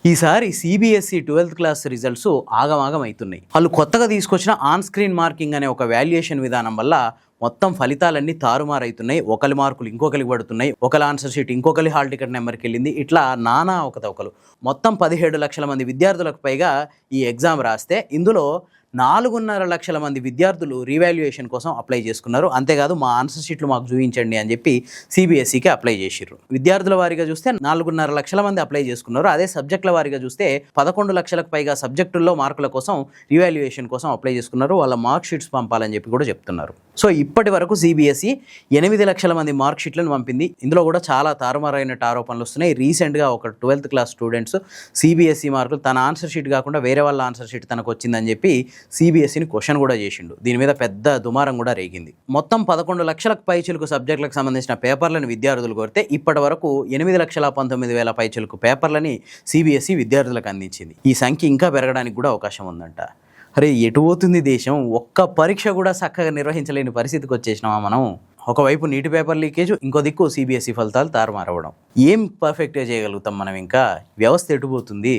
ఈసారి CBSE 12th class results ఆగమాగం అవుతున్నాయి. వాళ్ళు కొత్తగా తీసుకొచ్చిన ఆన్ స్క్రీన్ మార్కింగ్ అనే ఒక వాల్యుయేషన్ విధానం వల్ల మొత్తం ఫలితాలన్నీ తారుమారైతున్నాయి. ఒకరి మార్కులు ఇంకొకరికి పడుతున్నాయి, ఒకరి ఆన్సర్ షీట్ ఇంకొకరి హాల్ టికెట్ నెంబర్కి వెళ్ళింది. ఇట్లా నానా ఒకతొకలు మొత్తం 17 లక్షల మంది విద్యార్థులకు పైగా ఈ ఎగ్జామ్ రాస్తే ఇందులో 4.5 లక్షల మంది విద్యార్థులు రీవాల్యుయేషన్ కోసం అప్లై చేసుకున్నారు. అంతేకాదు మా ఆన్సర్ షీట్లు మాకు చూపించండి అని చెప్పి సిబిఎస్ఈకి అప్లై చేసిర్రు. విద్యార్థుల వారీగా చూస్తే 4.5 లక్షల మంది అప్లై చేసుకున్నారు. అదే సబ్జెక్టుల వారీగా చూస్తే 11 లక్షలకు పైగా సబ్జెక్టుల్లో మార్కుల కోసం రీవాల్యుయేషన్ కోసం అప్లై చేసుకున్నారు. వాళ్ళ మార్క్ షీట్స్ పంపాలని చెప్పి కూడా చెప్తున్నారు. సో ఇప్పటి వరకు సిబిఎస్ఈ 8 లక్షల మంది మార్క్ షీట్లను పంపింది. ఇందులో కూడా చాలా తారుమారైన ఆరోపణలు వస్తున్నాయి. రీసెంట్గా ఒక 12th క్లాస్ స్టూడెంట్స్ సిబిఎస్ఈ మార్కులు తన ఆన్సర్ షీట్ కాకుండా వేరే వాళ్ళ ఆన్సర్ షీట్ తనకు వచ్చిందని చెప్పి సిబిఎస్ఈని క్వశ్చన్ కూడా చేసిండు. దీని మీద పెద్ద దుమారం కూడా రేగింది. మొత్తం 11 లక్షలకు పైచిలుకు సబ్జెక్టులకు సంబంధించిన పేపర్లను విద్యార్థులు కోరితే ఇప్పటి వరకు 8,19,000 పైచిలుకు పేపర్లని సిబిఎస్ఈ విద్యార్థులకు అందించింది. ఈ సంఖ్య ఇంకా పెరగడానికి కూడా అవకాశం ఉందంట. అరే ఎటు పోతుంది దేశం? ఒక్క పరీక్ష కూడా చక్కగా నిర్వహించలేని పరిస్థితికి వచ్చేసినామా మనం? ఒకవైపు నీటి పేపర్ లీకేజ్, ఇంకో దిక్కు సిబిఎస్ఈ ఫలితాలు తారుమారవడం. ఏం పర్ఫెక్ట్గా చేయగలుగుతాం మనం? ఇంకా వ్యవస్థ ఎటుపోతుంది?